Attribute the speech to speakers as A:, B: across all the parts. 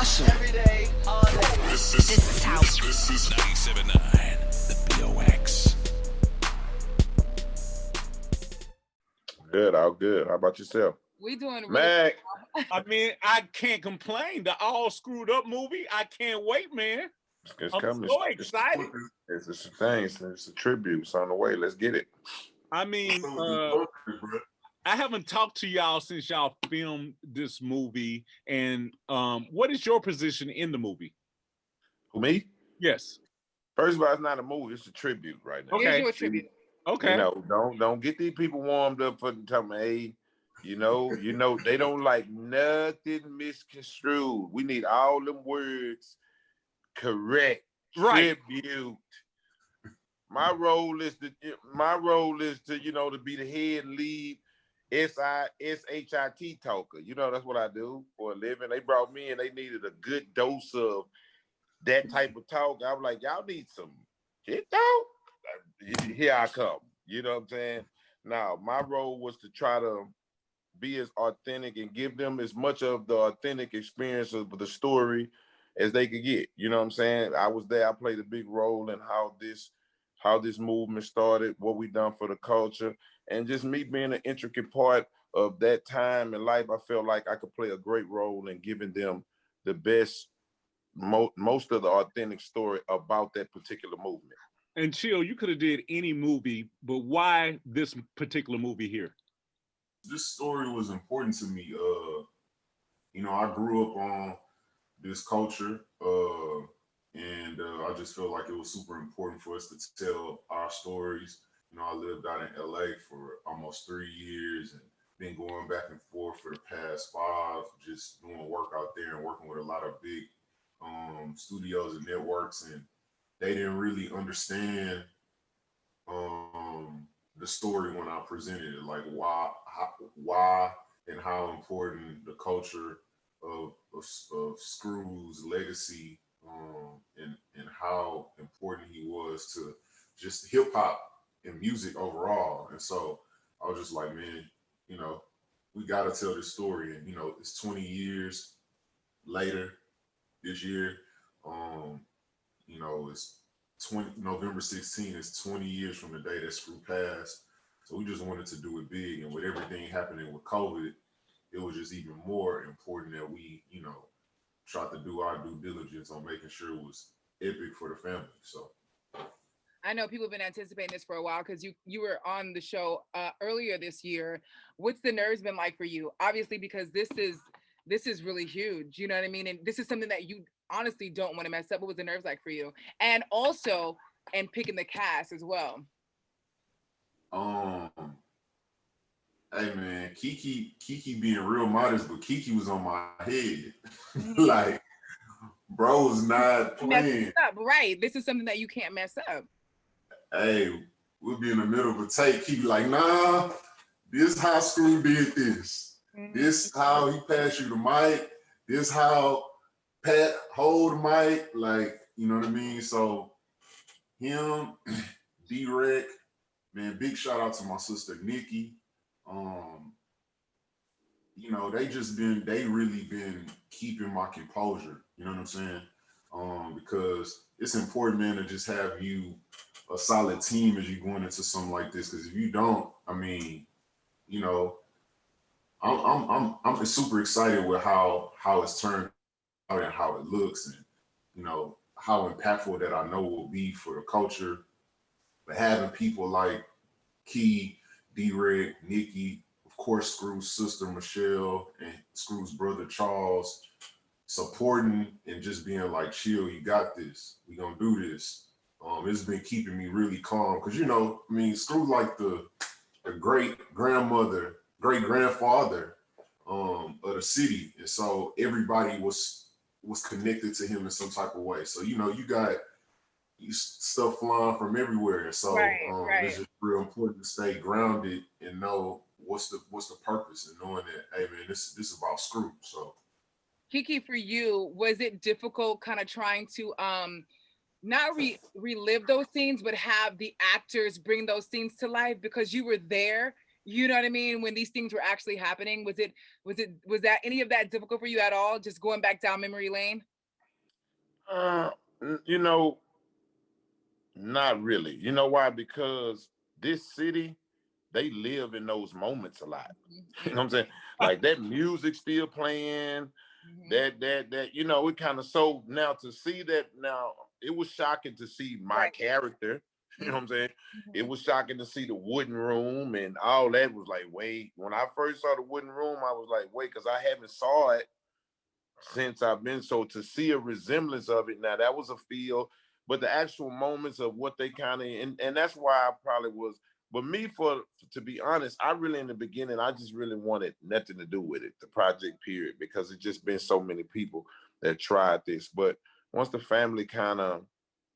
A: hustle. Every day, all day. This is how. This is 97.9, the BOX.
B: Good, all good. How about yourself?
C: We doing really
B: Mac.
D: I mean, I can't complain. The all screwed up movie. I can't wait, man.
B: It's
D: I'm
B: coming.
D: so excited.
B: It's a thing. It's a tribute. It's on the way. Let's get it.
D: I mean, I haven't talked to y'all since y'all filmed this movie. And what is your position in the movie?
B: Who, me?
D: Yes.
B: First of all, it's not a movie. It's a tribute right now.
D: Okay.
C: Here's your tribute.
D: Okay.
B: You know, don't get these people warmed up for the time. Hey, you know, they don't like nothing misconstrued. We need all them words correct.
D: Right.
B: Tribute. My role is to to be the head lead SHIT talker. You know, that's what I do for a living. They brought me in, they needed a good dose of that type of talk. I was like, y'all need some shit talk? Here I come. You know what I'm saying? Now, my role was to try to be as authentic and give them as much of the authentic experience of the story as they could get. You know what I'm saying? I was there. I played a big role in how this movement started, what we done for the culture, and just me being an intricate part of that time in life. I felt like I could play a great role in giving them the best, most of the authentic story about that particular movement.
D: And Chill, you could have did any movie, but why this particular movie here?
E: This story was important to me. I grew up on this culture, and I just felt like it was super important for us to tell our stories. I lived out in LA for almost 3 years and been going back and forth for the past 5, just doing work out there and working with a lot of big studios and networks, and they didn't really understand the story when I presented it, like why and how important the culture of Screw's legacy and how important he was to just hip hop and music overall. And so I was just like, man, we got to tell this story. And it's 20 years later this year. It's November 16th. It's 20 years from the day that Screw passed. So we just wanted to do it big. And with everything happening with COVID, it was just even more important that we, tried to do our due diligence on making sure it was epic for the family. So
C: I know people have been anticipating this for a while because you were on the show earlier this year. What's the nerves been like for you? Obviously, because this is really huge. You know what I mean? And this is something that you honestly don't want to mess up. What was the nerves like for you? And also, and picking the cast as well.
E: Hey man, Keke being real modest, but Keke was on my head. Like, bro's not playing.
C: Up, right. This is something that you can't mess up.
E: Hey, we'll be in the middle of a take. He be like, nah, this how Screw did this. This how he passed you the mic. This how Pat hold the mic. Like, you know what I mean? So him, D-Rec, man, big shout out to my sister Nikki. They really been keeping my composure, you know what I'm saying? Because it's important, man, to just have you a solid team as you going into something like this. Because if you don't, I mean, I'm super excited with how it's turned out and how it looks, and how impactful that I know will be for the culture. But having people like Key, D-Reg, Nikki, of course, Screw's sister Michelle and Screw's brother Charles, supporting and just being like, chill, you got this. We gonna do this. It's been keeping me really calm because Screw like the great grandmother, great grandfather of the city, and so everybody was connected to him in some type of way. So you got stuff flying from everywhere, and so it's just real important to stay grounded and know what's the purpose, and knowing that, hey man, this is about Screw. So
C: Keke, for you, was it difficult kind of trying to not relive those scenes, but have the actors bring those scenes to life because you were there You know what I mean? When these things were actually happening, was that any of that difficult for you at all? Just going back down memory lane?
B: Uh, you know, not really. You know why? Because this city, they live in those moments a lot. You know what I'm saying? Like that music still playing. That you know, it kind of, so now to see that, now it was shocking to see my character. You know what I'm saying? It was shocking to see the wooden room and all that. Was like, wait, when I first saw the wooden room, I was like, wait, because I haven't saw it since I've been. So to see a resemblance of it now, that was a feel. But the actual moments of what they kind of, and that's why I probably was. But me, to be honest, I really, in the beginning, I just really wanted nothing to do with it, the project period, because it's just been so many people that tried this. But once the family kind of,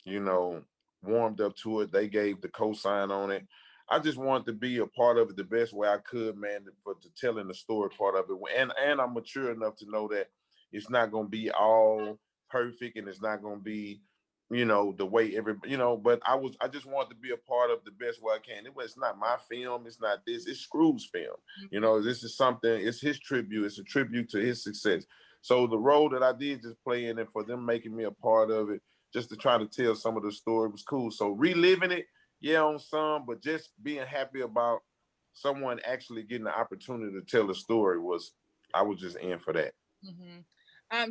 B: you know, warmed up to it, they gave the cosign on it. I just wanted to be a part of it the best way I could, man, to telling the story part of it. And I'm mature enough to know that it's not going to be all perfect, and it's not going to be, you know, the way everybody, you know, but I just wanted to be a part of the best way I can. It's not my film. It's not this. It's Screw's film. You know, this is something, it's his tribute. It's a tribute to his success. So the role that I did just play in it, for them making me a part of it, just to try to tell some of the story, was cool. So reliving it, yeah, on some, but just being happy about someone actually getting the opportunity to tell a story I was just in for that.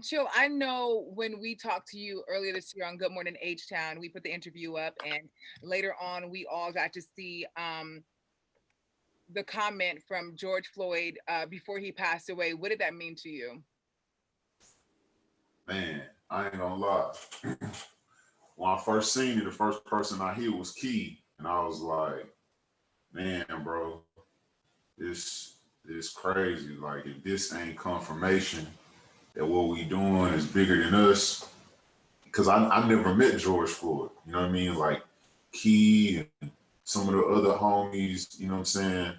C: Chill, I know when we talked to you earlier this year on Good Morning H-Town, we put the interview up, and later on we all got to see the comment from George Floyd before he passed away. What did that mean to you?
E: Man, I ain't gonna lie. When I first seen it, the first person I hear was Key, and I was like, man, bro, this is crazy. Like, if this ain't confirmation that what we doing is bigger than us, because I never met George Floyd, you know what I mean? Like, Key and some of the other homies, you know what I'm saying,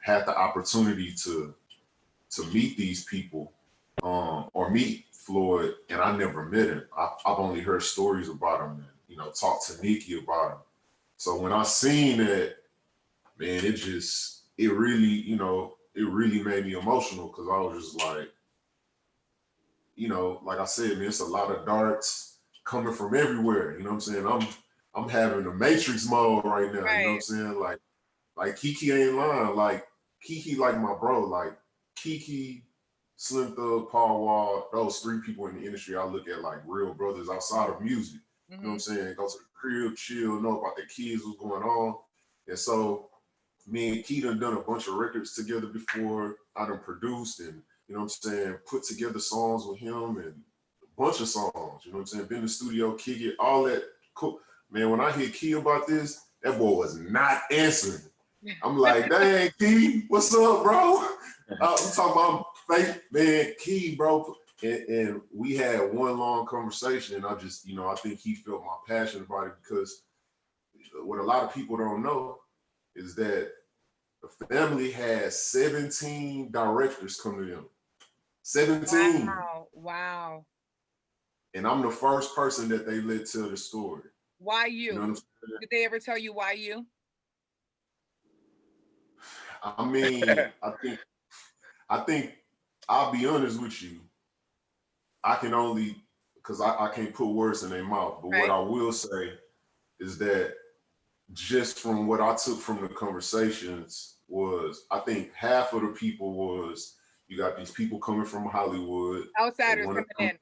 E: had the opportunity to meet these people, or meet Floyd, and I never met him. I've only heard stories about him, and, you know, talked to Nikki about him. So when I seen that, man, it really, you know, it really made me emotional, because I was just like, you know, like I said, man, it's a lot of darts coming from everywhere. You know what I'm saying? I'm having a Matrix mode right now. You know what I'm saying? Like Keke ain't lying. Like Keke, like my bro. Like Keke, Slim Thug, Paul Wall, those three people in the industry I look at like real brothers outside of music. You know what I'm saying? Go to the crib, chill, know about their kids, what's going on. And so me and Key done a bunch of records together before. I done produced and, you know what I'm saying, put together songs with him and a bunch of songs, you know what I'm saying? Been in the studio, kick it, all that. Cool. Man, when I hear Key about this, that boy was not answering. I'm like, dang, Key, what's up, bro? I'm talking about fake, man, Key, bro. And we had one long conversation, and I just, you know, I think he felt my passion about it, because what a lot of people don't know is that the family has 17 directors come to them. 17.
C: Wow.
E: And I'm the first person that they let tell the story.
C: Why you?
E: You know what I'm saying?
C: Did they ever tell you why you?
E: I mean, I think I'll be honest with you. I can only, because I can't put words in their mouth, but what I will say is that just from what I took from the conversations was, I think half of the people was, you got these people coming from Hollywood.
C: Outsiders coming in.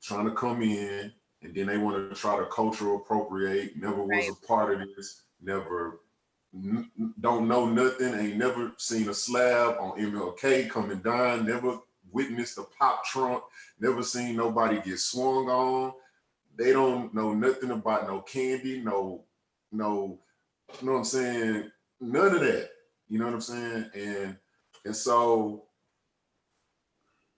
E: Trying to come in, and then they want to try to cultural appropriate, never was a part of this, never, don't know nothing, ain't never seen a slab on MLK come and dine, never witnessed a pop trunk, never seen nobody get swung on. They don't know nothing about no candy, no, you know what I'm saying? None of that. You know what I'm saying? And so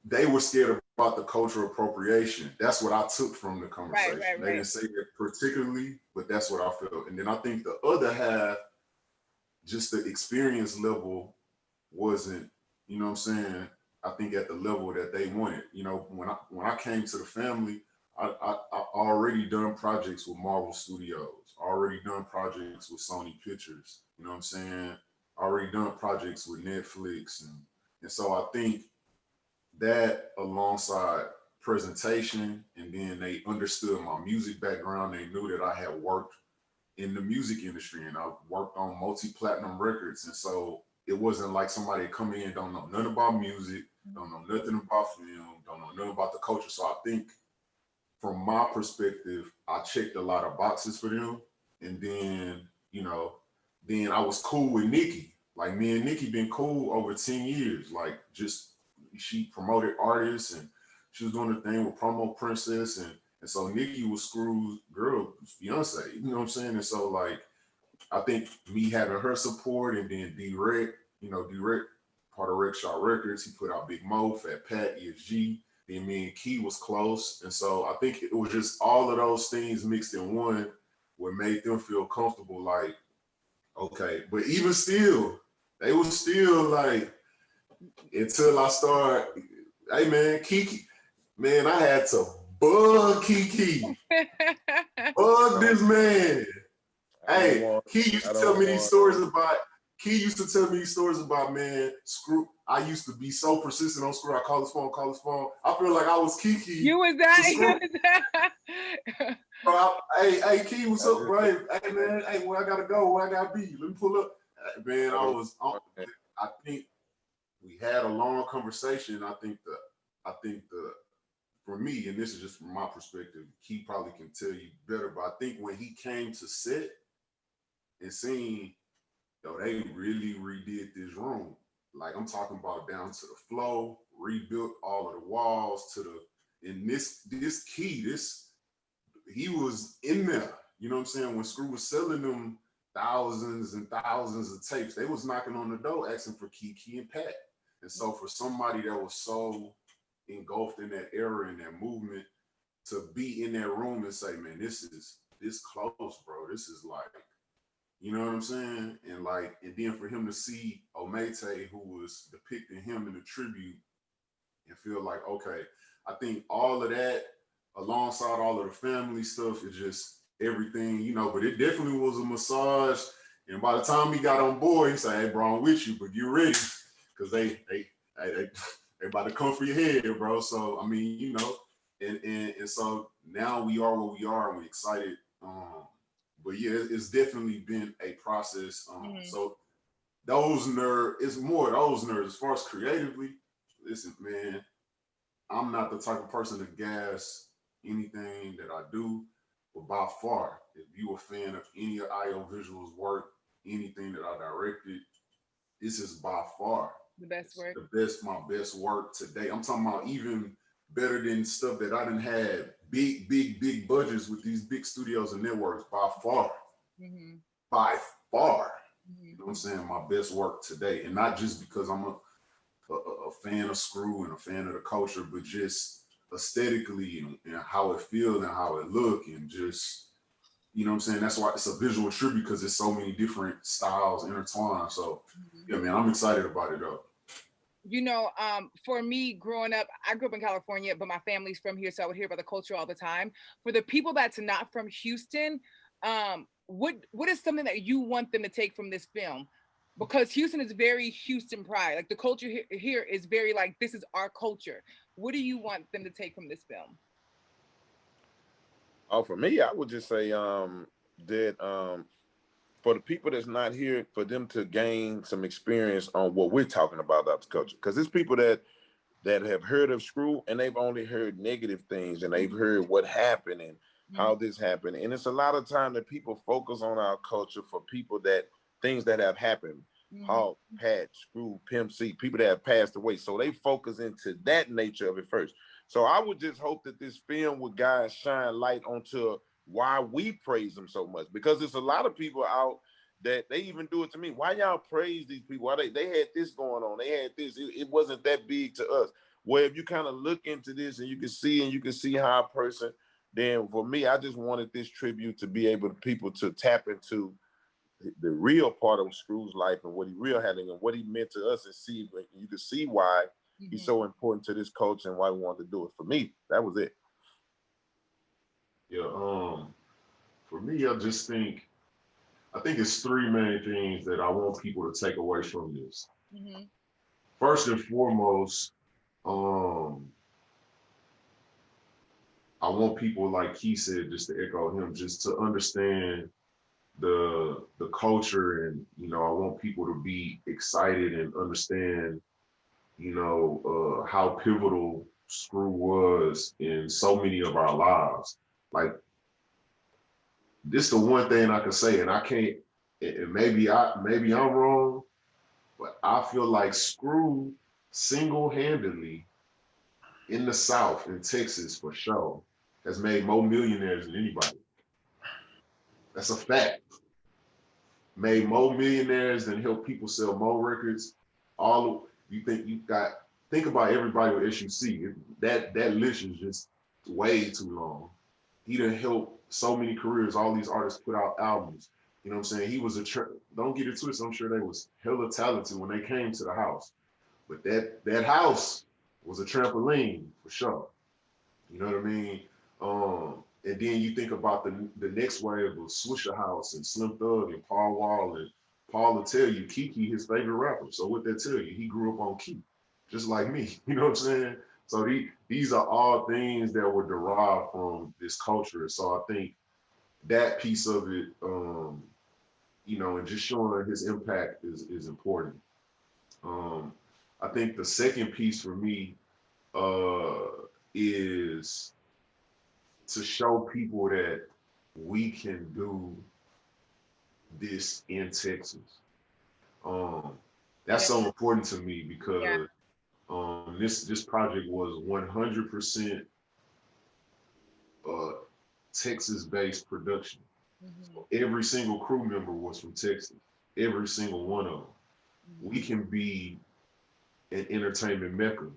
E: they were scared about the cultural appropriation. That's what I took from the conversation. They didn't say that particularly, but that's what I felt. And then I think the other half, just the experience level wasn't, you know what I'm saying, I think at the level that they wanted. You know, when I came to the family, I already done projects with Marvel Studios, already done projects with Sony Pictures, you know what I'm saying? already done projects with Netflix, and so I think that alongside presentation, and then they understood my music background. They knew that I had worked in the music industry and I worked on multi-platinum records. And so it wasn't like somebody come in, don't know nothing about music, don't know nothing about film, don't know nothing about the culture. So I think from my perspective, I checked a lot of boxes for them. And then, you know, then I was cool with Nikki. Like me and Nikki been cool over 10 years. Like just, she promoted artists and she was doing the thing with Promo Princess. And so Nikki was Screw's girl, Beyonce, you know what I'm saying? And so like, I think me having her support and then D-Rec, you know, D-Rec, part of Rec Shot Records, he put out Big Mo, Fat Pat, ESG, then me and Key was close. And so I think it was just all of those things mixed in one what made them feel comfortable, like, okay. But even still, they was still like, until I start, hey man, Kiki, man, I had to bug Kiki. Bug this man. Hey, Key used to tell me these stories about, man, Screw. I used to be so persistent on Screw. I call his phone. I feel like I was Kiki.
C: You was that.
E: Bro, hey, Key, what's up, bro? Hey, man, hey, where I gotta go? Where I gotta be? Let me pull up. Man, I think we had a long conversation. I think for me, and this is just from my perspective, Key probably can tell you better, but I think when he came to set and seen, yo, they really redid this room. Like I'm talking about down to the flow, rebuilt all of the walls and this Key, he was in there. You know what I'm saying? When Screw was selling them thousands and thousands of tapes, they was knocking on the door asking for Key and Pat. And so for somebody that was so engulfed in that era and that movement to be in that room and say, man, this close, bro. This is like, you know what I'm saying? And then for him to see Omete, who was depicting him in the tribute, and feel like, okay, I think all of that alongside all of the family stuff is just everything, you know, but it definitely was a massage. And by the time he got on board, he said, hey, bro, I'm with you, but get ready. Cause they about to come for your head, bro. So, I mean, you know, and so now we are where we are and we're excited. But yeah, it's definitely been a process. So those nerves, it's more those nerves as far as creatively. Listen, man, I'm not the type of person to gas anything that I do, but by far, if you a fan of any of IO Visuals work, anything that I directed, this is by far
C: the best work.
E: My best work today. I'm talking about even better than stuff that I didn't have big budgets with these big studios and networks by far.
C: Mm-hmm.
E: By far.
C: Mm-hmm.
E: You know what I'm saying? My best work today. And not just because I'm a fan of Screw and a fan of the culture, but just aesthetically and how it feels and how it look and just, you know what I'm saying? That's why it's a visual tribute because there's so many different styles intertwined. So yeah, man, I'm excited about it though.
C: You know, for me growing up, I grew up in California, but my family's from here, so I would hear about the culture all the time. For the people that's not from Houston, what is something that you want them to take from this film? Because Houston is very Houston pride. Like the culture here is very like, this is our culture. What do you want them to take from this film?
B: Oh, for me, I would just say that for the people that's not here, for them to gain some experience on what we're talking about the culture. Because there's people that have heard of Screw and they've only heard negative things and they've heard what happened and how this happened. And it's a lot of time that people focus on our culture for people things that have happened. Hawk, Pat, Screw, Pimp C, people that have passed away. So they focus into that nature of it first. So I would just hope that this film would guys shine light onto why we praise them so much, because there's a lot of people out that they even do it to me. Why y'all praise these people? Why they had this going on? They had this. It wasn't that big to us. Well, if you kind of look into this and you can see how a person, then for me, I just wanted this tribute to be able to people to tap into the real part of Screw's life and what he real had and what he meant to us, and see, you can see why he's so important to this culture and why we wanted to do it. For me, that was it.
E: Yeah, for me, I I think it's three main things that I want people to take away from this.
C: Mm-hmm.
E: First and foremost, I want people, like he said, just to echo him, just to understand the culture, and I want people to be excited and understand, how pivotal Screw was in so many of our lives. Like, this the one thing I can say, and I can't, and maybe I'm wrong, but I feel like Screw single-handedly in the South, in Texas for sure, has made more millionaires than anybody. That's a fact. Made more millionaires than helped people sell more records. Think about everybody with SUC. That list is just way too long. He done helped so many careers. All these artists put out albums. You know what I'm saying? He was don't get it twisted. I'm sure they was hella talented when they came to the house. But that house was a trampoline for sure. You know what I mean? And then you think about the next wave of Swisher House and Slim Thug and Paul Wall, and Paul will tell you Keke his favorite rapper. So what that tell you? He grew up on Keke, just like me. You know what I'm saying? So these are all things that were derived from this culture. So I think that piece of it, and just showing his impact is important. I think the second piece for me is to show people that we can do this in Texas. That's so important to me because this project was 100% Texas-based production. Mm-hmm. So every single crew member was from Texas. Every single one of them. Mm-hmm. We can be an entertainment mecca,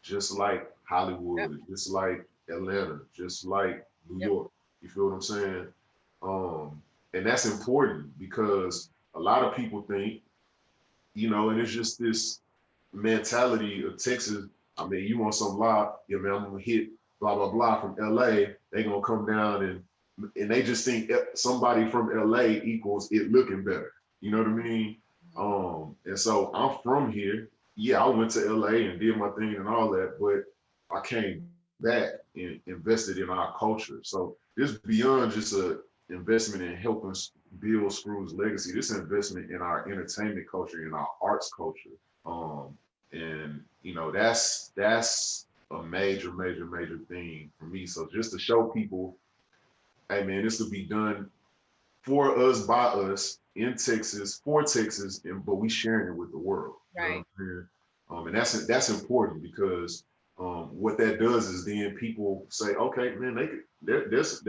E: just like Hollywood, just like Atlanta, just like New York. You feel what I'm saying? And that's important because a lot of people think, and it's just this mentality of Texas. I mean, you want some live, I'm gonna hit blah blah blah from LA. They gonna come down and they just think somebody from LA equals it looking better. You know what I mean? And so I'm from here. Yeah, I went to LA and did my thing and all that, but I came back and invested in our culture. So this beyond just a investment in helping build Screw's legacy. This investment in our entertainment culture, in our arts culture. And that's a major thing for me. So just to show people, hey man, this will be done for us, by us, in Texas, for Texas, but we sharing it with the world.
C: Right.
E: And that's important because what that does is then people say, okay, man, there's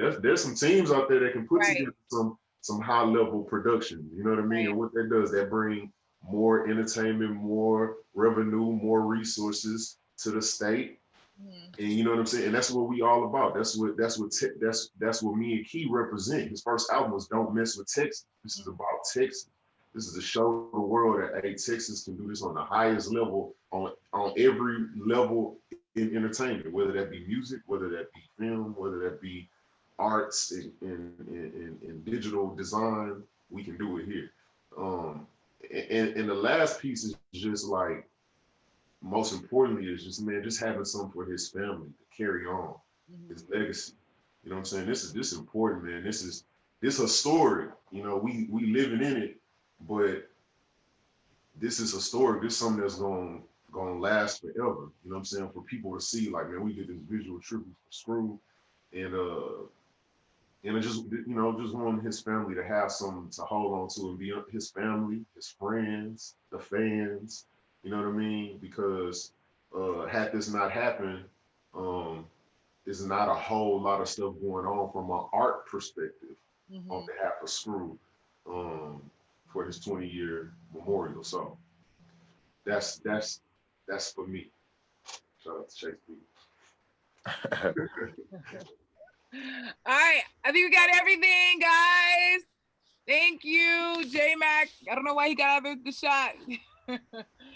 E: some teams out there that can put together some high level production. You know what I mean? Right. And what that does, that bring more entertainment, more revenue, more resources to the state. And you know what I'm saying? And that's what we all about. That's what me and Key represent. His first album was Don't Mess with Texas. This is about Texas. This is to show the world that Texas can do this on the highest level, on every level in entertainment, whether that be music, whether that be film, whether that be arts and digital design. We can do it here. And the last piece is just like, most importantly, is just having something for his family to carry on, his legacy. You know what I'm saying? This is important, man. This is historic. We living in it, but this is historic. This is something that's gonna last forever. You know what I'm saying? For people to see, like, man, we did this visual tribute for Screw, and I just wanted his family to have something to hold on to, and be his family, his friends, the fans. You know what I mean? Because had this not happened, there's not a whole lot of stuff going on from an art perspective on behalf of Screw for his 20-year memorial. So that's for me. Shout out to Chase B.
C: All right, I think we got everything, guys. Thank you, J Mac. I don't know why he got out of the shot. You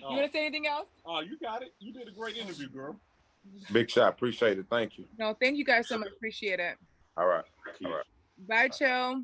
C: want to say anything else?
D: Oh, you got it. You did a great interview, girl.
B: Big shot. Appreciate it. Thank you.
C: No, thank you guys so much. Appreciate it.
B: All right.
C: Bye, Chill.